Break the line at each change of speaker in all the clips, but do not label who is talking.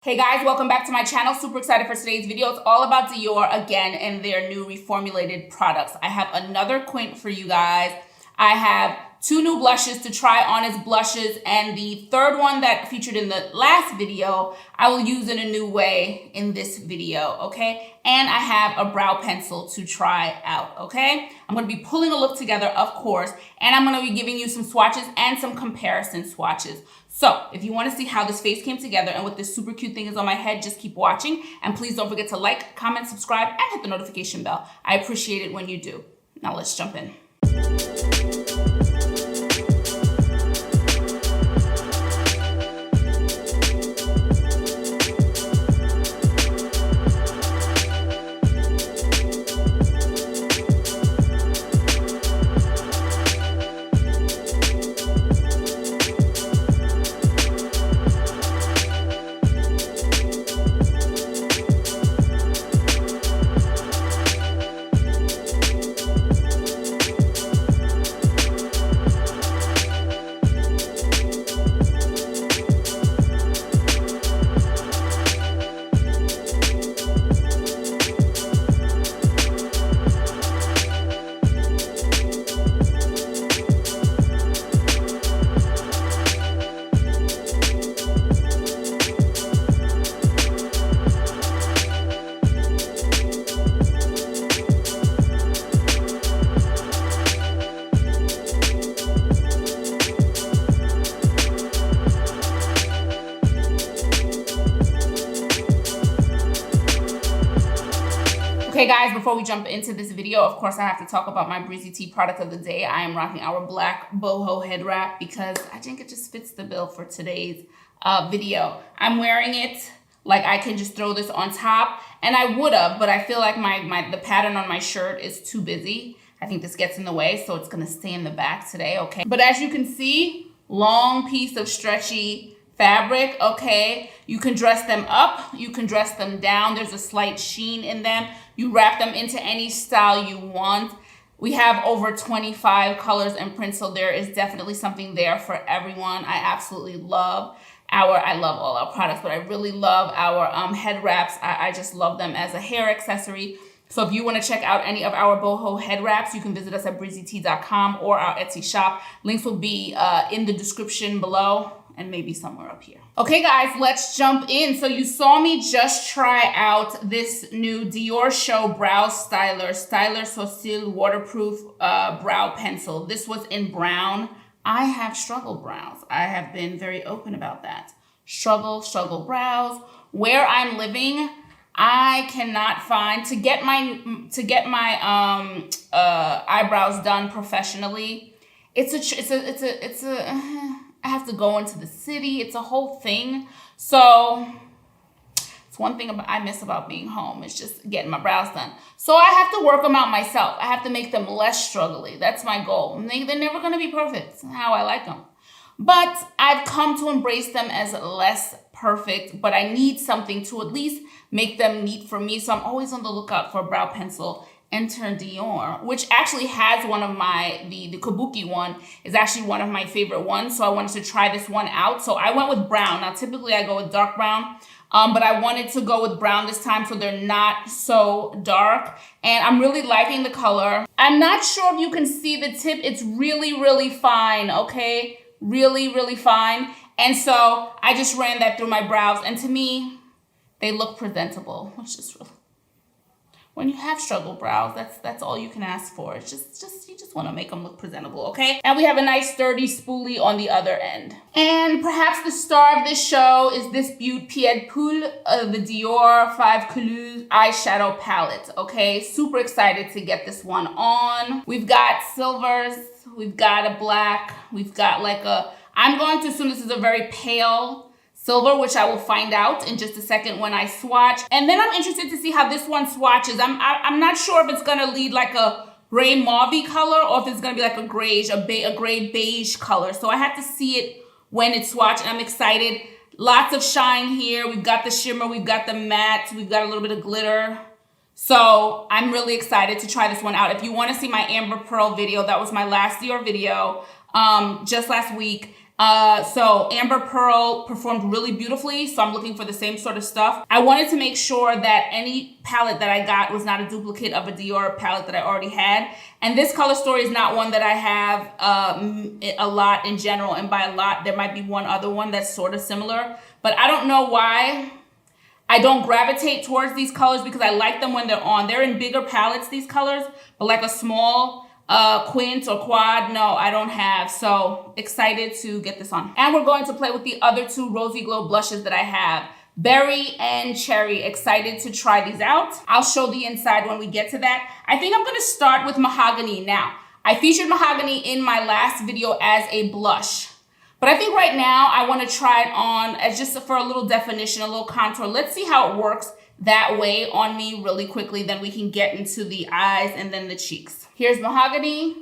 Hey guys, welcome back to my channel. Super excited for today's video. It's all about Dior again and their new reformulated products. I have another quint for you guys. I have two new blushes to try on as blushes, and the third one that featured in the last video, I will use in a new way in this video, okay? And I have a brow pencil to try out, okay? I'm gonna be pulling a look together, of course, and I'm gonna be giving you some swatches and some comparison swatches. So if you wanna see how this face came together and what this super cute thing is on my head, just keep watching. And please don't forget to like, comment, subscribe, and hit the notification bell. I appreciate it when you do. Now let's jump in. Okay guys, before we jump into this video, of course I have to talk about my Breezy Tee product of the day. I am rocking our black boho head wrap because I think it just fits the bill for today's video. I'm wearing it like I can just throw this on top, and I would have, but I feel like the pattern on my shirt is too busy. I think this gets in the way, so it's gonna stay in the back today, okay? But as you can see, long piece of stretchy fabric, okay? You can dress them up, you can dress them down. There's a slight sheen in them. You wrap them into any style you want. We have over 25 colors and prints, so there is definitely something there for everyone. I absolutely love I love all our products, but I really love our head wraps. I just love them as a hair accessory. So if you want to check out any of our boho head wraps, you can visit us at breezytee.com or our Etsy shop. Links will be in the description below and maybe somewhere up here. Okay guys, let's jump in. So you saw me just try out this new Diorshow brow styler Sourcil waterproof brow pencil. This was in brown. I have struggle brows. I have been very open about that. Struggle brows. Where I'm living, I cannot find to get my eyebrows done professionally. I have to go into the city. It's a whole thing. So it's one thing I miss about being home. It's just getting my brows done. So I have to work them out myself. I have to make them less struggly. That's my goal. They're never going to be perfect. It's how I like them. But I've come to embrace them as less perfect. But I need something to at least make them neat for me. So I'm always on the lookout for a brow pencil. Enter Dior, which actually has one of my, the Kabuki one is actually one of my favorite ones. So I wanted to try this one out. So I went with brown. Now, typically I go with dark brown, but I wanted to go with brown this time so they're not so dark. And I'm really liking the color. I'm not sure if you can see the tip. It's really, really fine, okay? Really, really fine. And so I just ran that through my brows. And to me, they look presentable, which is really... When you have struggle brows, that's all you can ask for. It's just you just want to make them look presentable, okay? And we have a nice sturdy spoolie on the other end. And perhaps the star of this show is this Pied-De-Poule, the Dior 5 Couleurs eyeshadow palette, okay? Super excited to get this one on. We've got silvers, we've got a black, we've got like a, I'm going to assume this is a very pale silver, which I will find out in just a second when I swatch. And then I'm interested to see how this one swatches. I'm not sure if it's gonna lead like a gray mauve color or if it's gonna be like a grayish, a gray beige color. So I have to see it when it's swatched. I'm excited. Lots of shine here. We've got the shimmer, we've got the matte, we've got a little bit of glitter. So I'm really excited to try this one out. If you want to see my Amber Pearl video, that was my last Dior video just last week. So Amber Pearl performed really beautifully, so I'm looking for the same sort of stuff. I wanted to make sure that any palette that I got was not a duplicate of a Dior palette that I already had. And this color story is not one that I have a lot in general, and by a lot, there might be one other one that's sort of similar. But I don't know why I don't gravitate towards these colors, because I like them when they're on. They're in bigger palettes, these colors, but like a small quint or quad, no, I don't have. So excited to get this on. And we're going to play with the other two Rosy Glow blushes that I have, Berry and Cherry. Excited to try these out. I'll show the inside when we get to that. I think I'm gonna start with Mahogany. Now, I featured Mahogany in my last video as a blush, but I think right now I wanna try it on as just for a little definition, a little contour. Let's see how it works that way on me really quickly, then we can get into the eyes and then the cheeks. Here's Mahogany.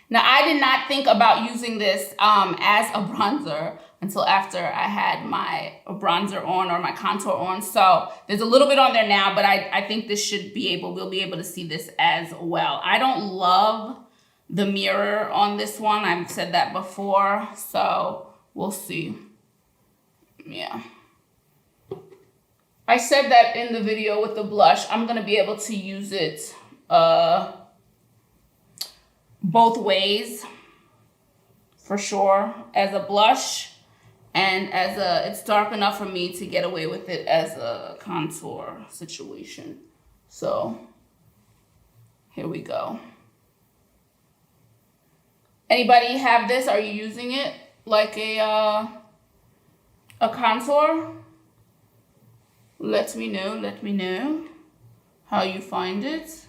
Now, I did not think about using this as a bronzer until after I had my bronzer on or my contour on. So there's a little bit on there now, but I think this should be we'll be able to see this as well. I don't love the mirror on this one. I've said that before, so we'll see. Yeah. I said that in the video with the blush, I'm gonna be able to use it both ways for sure, as a blush and as it's dark enough for me to get away with it as a contour situation. So here we go. Anybody have this? Are you using it like a contour? Let me know how you find it.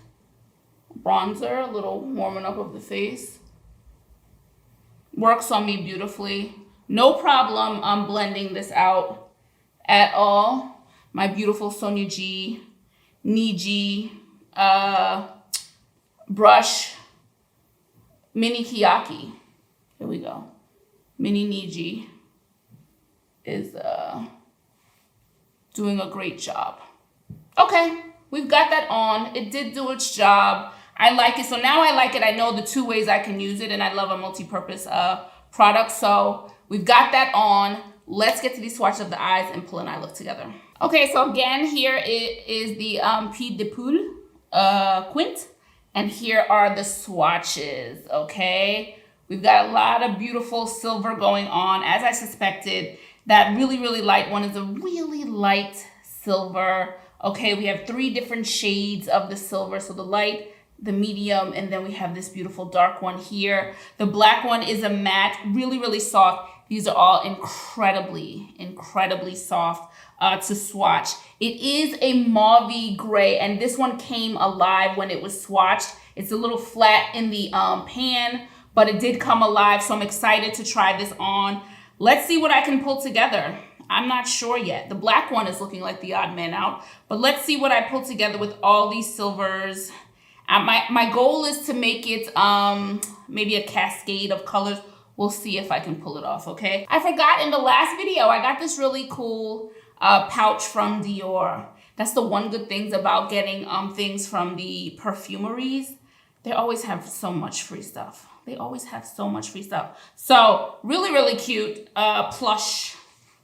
Bronzer, a little warming up of the face. Works on me beautifully. No problem blending this out at all. My beautiful Sonia G, Niji brush, Mini Kiyaki. Here we go. Mini Niji is doing a great job. Okay, we've got that on. It did do its job. I like it. So now I like it. I know the two ways I can use it, and I love a multi-purpose product. So we've got that on. Let's get to these swatches of the eyes and pull an eye look together. Okay, so again, here it is the Pied-De-Poule quint, and here are the swatches, okay? We've got a lot of beautiful silver going on. As I suspected, that really, really light one is a really light silver. Okay, we have 3 different shades of the silver. So the light, the medium, and then we have this beautiful dark one here. The black one is a matte, really, really soft. These are all incredibly, incredibly soft to swatch. It is a mauvey gray, and this one came alive when it was swatched. It's a little flat in the pan, but it did come alive, so I'm excited to try this on. Let's see what I can pull together. I'm not sure yet. The black one is looking like the odd man out, but let's see what I pull together with all these silvers. My goal is to make it maybe a cascade of colors. We'll see if I can pull it off, okay? I forgot in the last video, I got this really cool pouch from Dior. That's the one good thing about getting things from the perfumeries. They always have so much free stuff. They always have so much free stuff. So really, really cute, plush,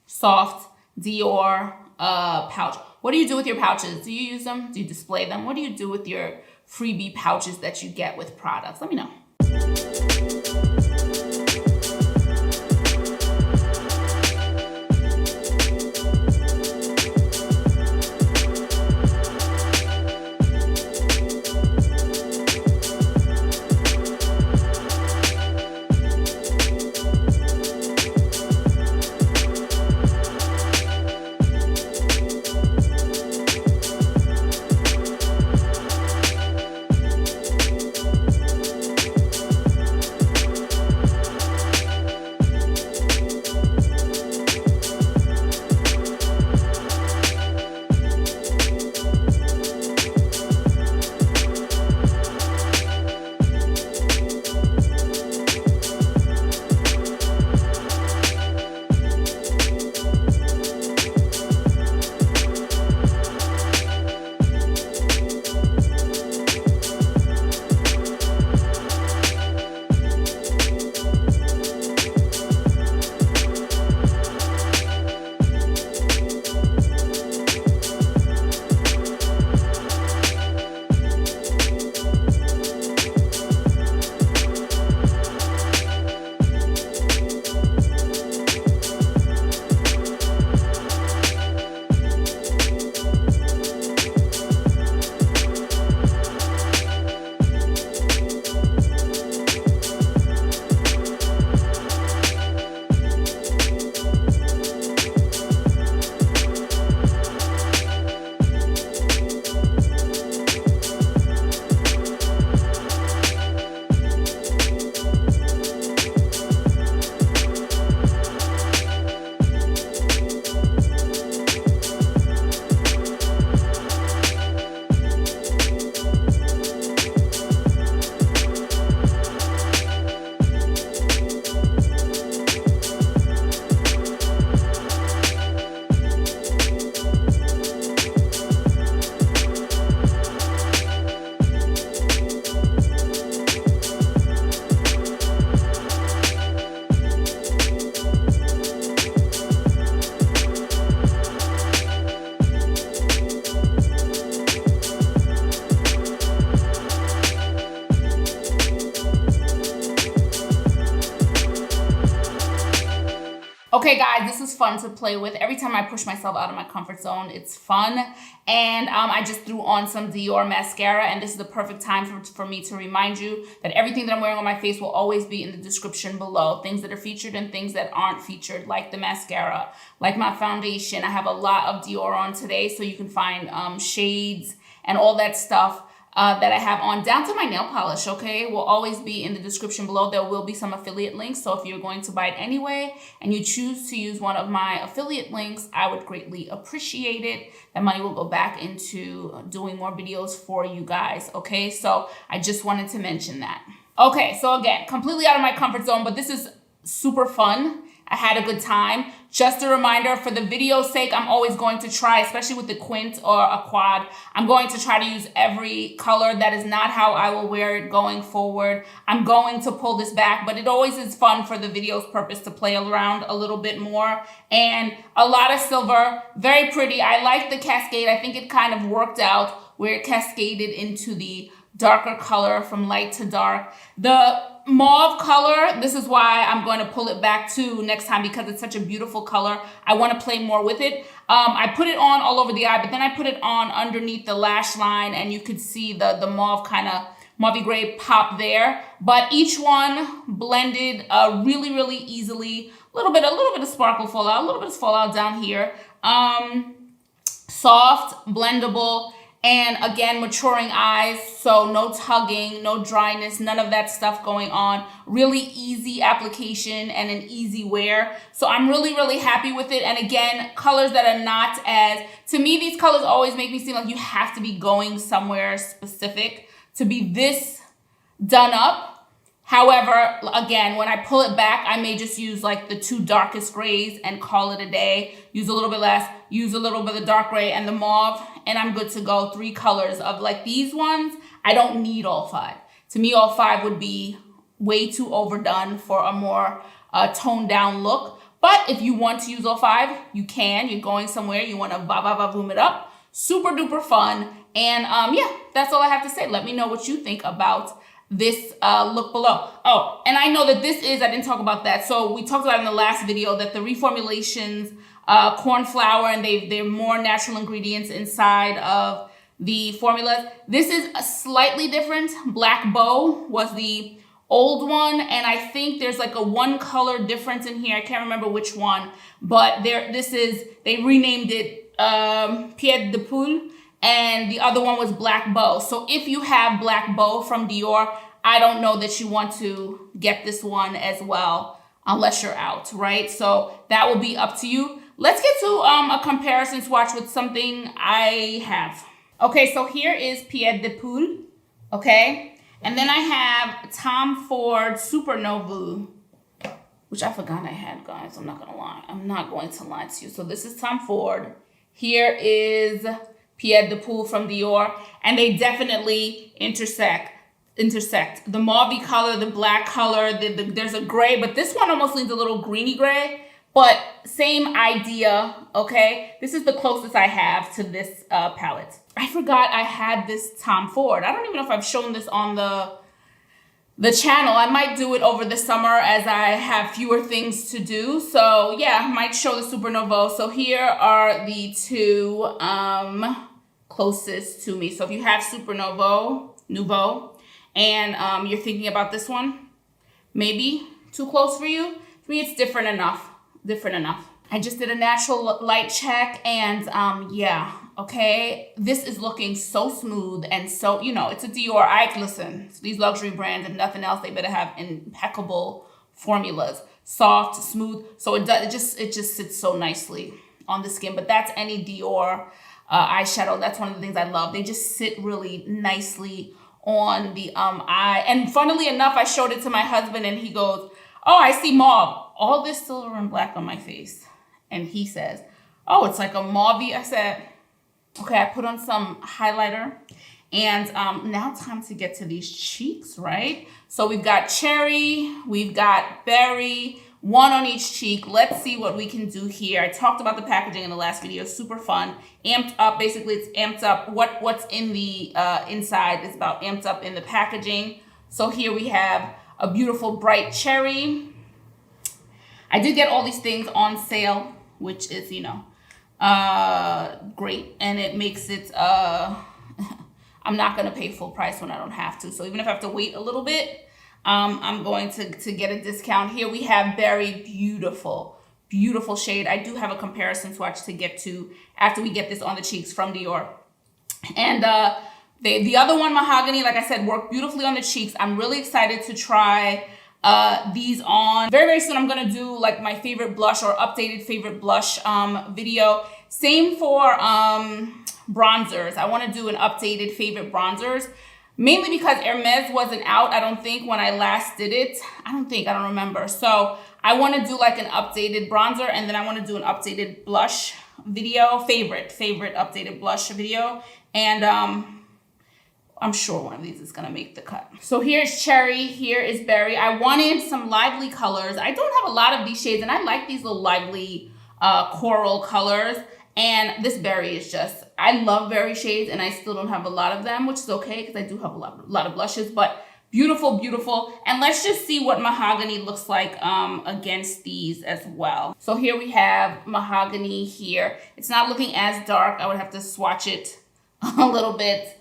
soft Dior pouch. What do you do with your pouches? Do you use them? Do you display them? What do you do with your freebie pouches that you get with products? Let me know. Okay, guys, this is fun to play with. Every time I push myself out of my comfort zone, it's fun. And I just threw on some Dior mascara, and this is the perfect time for me to remind you that everything that I'm wearing on my face will always be in the description below. Things that are featured and things that aren't featured, like the mascara, like my foundation. I have a lot of Dior on today, so you can find shades and all that stuff that I have on, down to my nail polish, okay? Will always be in the description below. There will be some affiliate links, so if you're going to buy it anyway and you choose to use one of my affiliate links, I would greatly appreciate it. That money will go back into doing more videos for you guys, okay? So I just wanted to mention that. Okay, so again, completely out of my comfort zone, but this is super fun. I had a good time. Just a reminder, for the video's sake, I'm always going to try, especially with the quint or a quad, I'm going to try to use every color. That is not how I will wear it going forward. I'm going to pull this back, but it always is fun for the video's purpose to play around a little bit more. And a lot of silver, very pretty. I like the cascade. I think it kind of worked out where it cascaded into the darker color from light to dark. The mauve color, this is why I'm going to pull it back to next time, because it's such a beautiful color. I want to play more with it. I put it on all over the eye, but then I put it on underneath the lash line, and you could see the mauve kind of mauvey gray pop there. But each one blended really, really easily. A little bit of sparkle fallout, a little bit of fallout down here. Soft, blendable. And again, maturing eyes, so no tugging, no dryness, none of that stuff going on. Really easy application and an easy wear. So I'm really, really happy with it. And again, colors that are not as, to me, these colors always make me seem like you have to be going somewhere specific to be this done up. However, again, when I pull it back, I may just use like the two darkest grays and call it a day. Use a little bit less, use a little bit of dark gray and the mauve, and I'm good to go. 3 colors of like these ones. I don't need all 5. To me, all 5 would be way too overdone for a more toned down look. But if you want to use all 5, you can. You're going somewhere, you want to boom it up. Super duper fun. And yeah, that's all I have to say. Let me know what you think about this look below. Oh, and I know that this is, I didn't talk about that. So we talked about in the last video that the reformulations, corn flour, and they're more natural ingredients inside of the formulas. This is a slightly different. Black Boho was the old one, and I think there's like a 1 color difference in here. I can't remember which one, but they renamed it Pied-De-Poule, and the other one was Black Boho. So if you have Black Boho from Dior, I don't know that you want to get this one as well unless you're out, right? So that will be up to you. Let's get to a comparison swatch with something I have. Okay, so here is Pied-De-Poule, okay? And then I have Tom Ford Supernova, which I forgot I had, guys. I'm not gonna lie. I'm not going to lie to you. So this is Tom Ford. Here is Pied-De-Poule from Dior, and they definitely intersect. The mauve color, the black color, there's a gray, but this one almost leans a little greeny gray, but same idea, okay? This is the closest I have to this palette. I forgot I had this Tom Ford. I don't even know if I've shown this on the channel. I might do it over the summer as I have fewer things to do. So yeah, I might show the Supernova. So here are the 2 closest to me. So if you have Nouveau, and you're thinking about this one, maybe too close for you. For me, it's different enough. I just did a natural light check, and yeah, okay. This is looking so smooth and so, you know, it's a Dior. Listen, these luxury brands and nothing else, they better have impeccable formulas. Soft, smooth, so it just sits so nicely on the skin. But that's any Dior eyeshadow. That's one of the things I love. They just sit really nicely on the eye. And funnily enough, I showed it to my husband, and he goes, "Oh, I see mauve. All this silver and black on my face." And he says, "Oh, it's like a mauve." I said, okay, I put on some highlighter, and now time to get to these cheeks, right? So we've got cherry, we've got berry, 1 on each cheek. Let's see what we can do here. I talked about the packaging in the last video. Super fun. Amped up. Basically, it's amped up. What's in the inside is about amped up in the packaging. So here we have a beautiful bright cherry. I did get all these things on sale, which is, you know, great. And it makes it, I'm not going to pay full price when I don't have to. So even if I have to wait a little bit, I'm going to get a discount. Here we have Very Beautiful. Beautiful shade. I do have a comparison swatch to get to after we get this on the cheeks from Dior. And the other one, Mahogany, like I said, worked beautifully on the cheeks. I'm really excited to try these on. Very, very soon I'm going to do like my favorite blush or updated favorite blush video. Same for bronzers. I want to do an updated favorite bronzers. Mainly because Hermes wasn't out, I don't think, when I last did it. I don't remember. So I want to do like an updated bronzer, and then I want to do an updated blush video, favorite updated blush video. And I'm sure one of these is going to make the cut. So here's Cherry, here is Berry. I wanted some lively colors. I don't have a lot of these shades, and I like these little lively coral colors. And this Berry is just, I love Berry shades, and I still don't have a lot of them, which is okay because I do have a lot of blushes, but beautiful, beautiful. And let's just see what Mahogany looks like against these as well. So here we have Mahogany here. It's not looking as dark. I would have to swatch it a little bit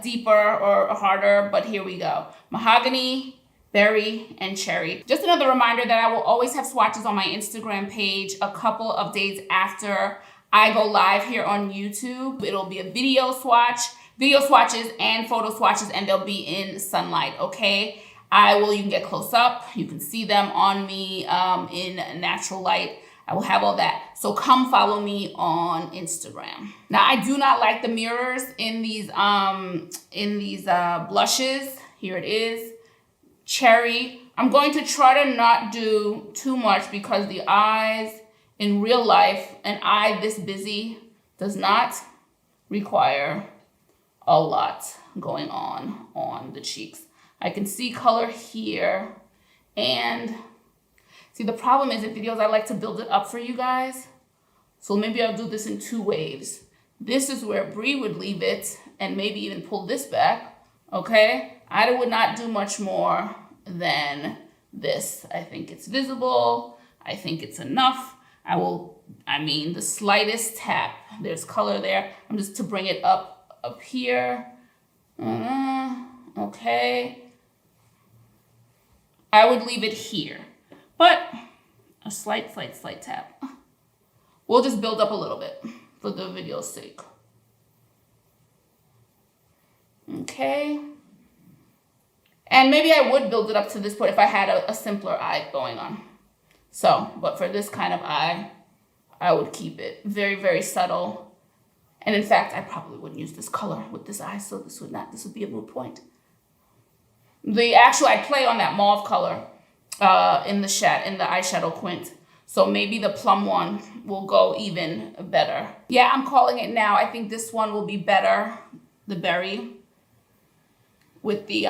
deeper or harder, but here we go. Mahogany, Berry, and Cherry. Just another reminder that I will always have swatches on my Instagram page a couple of days after I go live here on YouTube. It'll be a video swatches and photo swatches, and they'll be in sunlight, okay? You can get close up, you can see them on me in natural light. I will have all that. So come follow me on Instagram. Now, I do not like the mirrors in these blushes. Here it is, Cherry. I'm going to try to not do too much because the eyes in real life, an eye this busy does not require a lot going on the cheeks. I can see color here, and see, the problem is in videos I like to build it up for you guys. So maybe I'll do this in 2 waves. This is where Brie would leave it and maybe even pull this back, okay? I would not do much more than this. I think it's visible. I think it's enough. The slightest tap. There's color there. I'm just to bring it up here. Okay. I would leave it here, but a slight tap. We'll just build up a little bit for the video's sake. Okay. And maybe I would build it up to this point if I had a simpler eye going on. So, but for this kind of eye, I would keep it very, very subtle. And in fact, I probably wouldn't use this color with this eye, so this would be a moot point. I play on that mauve color in the eyeshadow quint. So maybe the plum one will go even better. Yeah, I'm calling it now. I think this one will be better, the Berry, with the,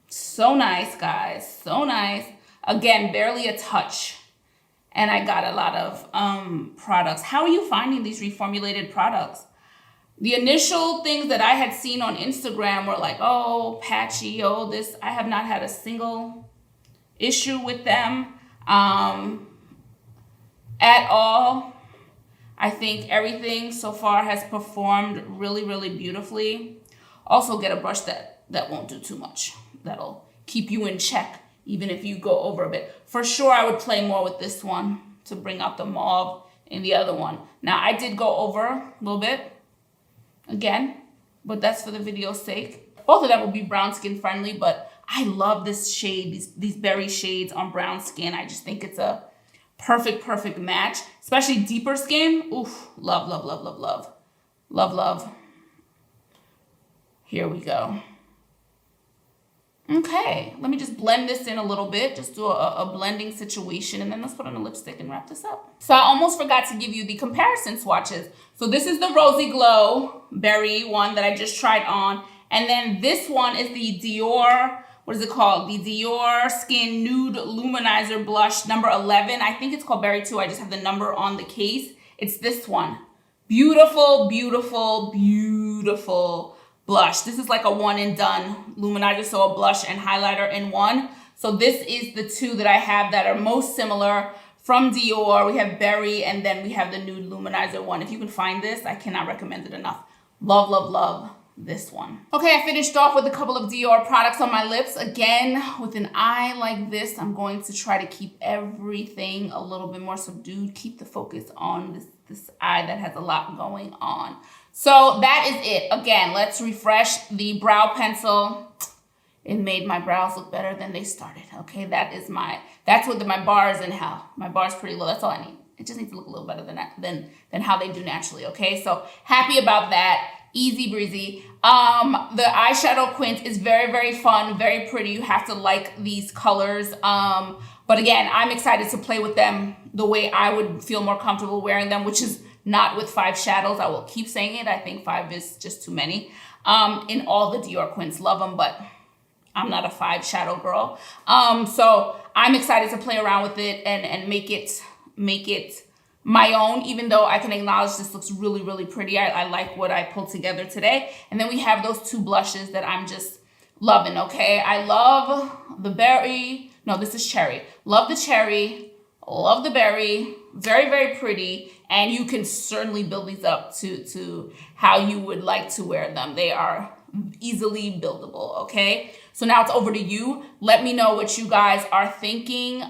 so nice, guys, so nice. Again, barely a touch. And I got a lot of products. How are you finding these reformulated products? The initial things that I had seen on Instagram were like, oh, patchy, oh, this. I have not had a single issue with them at all. I think everything so far has performed really, really beautifully. Also get a brush that won't do too much. That'll keep you in check, even if you go over a bit. For sure, I would play more with this one to bring out the mauve in the other one. Now, I did go over a little bit, again, but that's for the video's sake. Both of them will be brown skin friendly, but I love this shade, these berry shades on brown skin. I just think it's a perfect match, especially deeper skin. Oof, love, love, love, love, love. Love, love. Here we go. Okay, let me just blend this in a little bit, just do a blending situation, and then let's put on a lipstick and wrap this up. So I almost forgot to give you the comparison swatches. So this is the Rosy Glow Berry one that I just tried on, and then this one is the Dior, what is it called? The Dior Skin Nude Luminizer Blush number 11. I think it's called Berry 2, I just have the number on the case. It's this one. Beautiful, beautiful, beautiful blush. This is like a one and done luminizer, so a blush and highlighter in one. So this is the two that I have that are most similar from Dior. We have Berry, and then we have the nude luminizer one. If you can find this, I cannot recommend it enough. Love, love, love this one. Okay, I finished off with a couple of Dior products on my lips. Again, with an eye like this, I'm going to try to keep everything a little bit more subdued. Keep the focus on this eye that has a lot going on. So that is it. Again, let's refresh the brow pencil. It made my brows look better than they started. Okay, that's what my bar is in hell. My bar is pretty low. That's all I need. It just needs to look a little better than how they do naturally. Okay, so happy about that. Easy breezy. The eyeshadow quint is very, very fun, very pretty. You have to like these colors. But again, I'm excited to play with them the way I would feel more comfortable wearing them, which is not with 5 shadows. I will keep saying it. I think 5 is just too many. In all the Dior quints, love them, but I'm not a 5 shadow girl. So I'm excited to play around with it and make it my own, even though I can acknowledge this looks really, really pretty. I like what I pulled together today. And then we have those 2 blushes that I'm just loving, okay? I love the berry. No, this is cherry. Love the cherry. Love the berry. Very, very pretty. And you can certainly build these up to how you would like to wear them. They are easily buildable, okay? So now it's over to you. Let me know what you guys are thinking.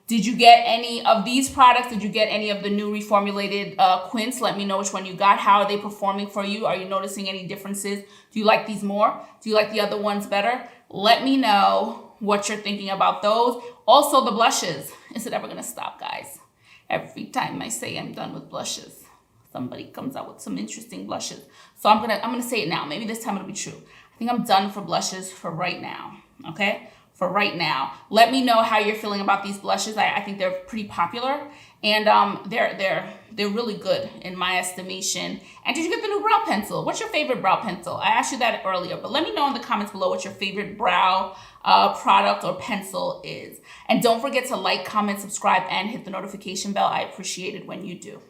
Did you get any of these products? Did you get any of the new reformulated quints? Let me know which one you got. How are they performing for you? Are you noticing any differences? Do you like these more? Do you like the other ones better? Let me know what you're thinking about those. Also, the blushes. Is it ever gonna stop, guys? Every time I say I'm done with blushes, somebody comes out with some interesting blushes. So I'm gonna say it now. Maybe this time it'll be true. I think I'm done for blushes for right now, okay? For right now. Let me know how you're feeling about these blushes. I think they're pretty popular, and they're really good in my estimation. And did you get the new brow pencil? What's your favorite brow pencil? I asked you that earlier, but let me know in the comments below what your favorite brow product or pencil is. And don't forget to like, comment, subscribe, and hit the notification bell. I appreciate it when you do.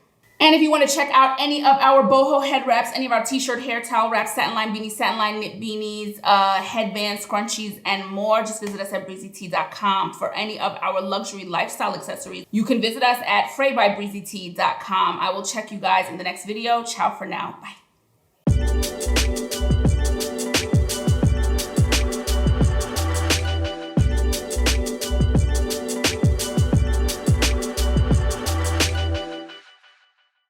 And if you want to check out any of our boho head wraps, any of our t-shirt, hair towel wraps, satin line beanies, satin line knit beanies, headbands, scrunchies, and more, just visit us at breezytee.com. For any of our luxury lifestyle accessories, you can visit us at fraybybreezytee.com. I will check you guys in the next video. Ciao for now. Bye.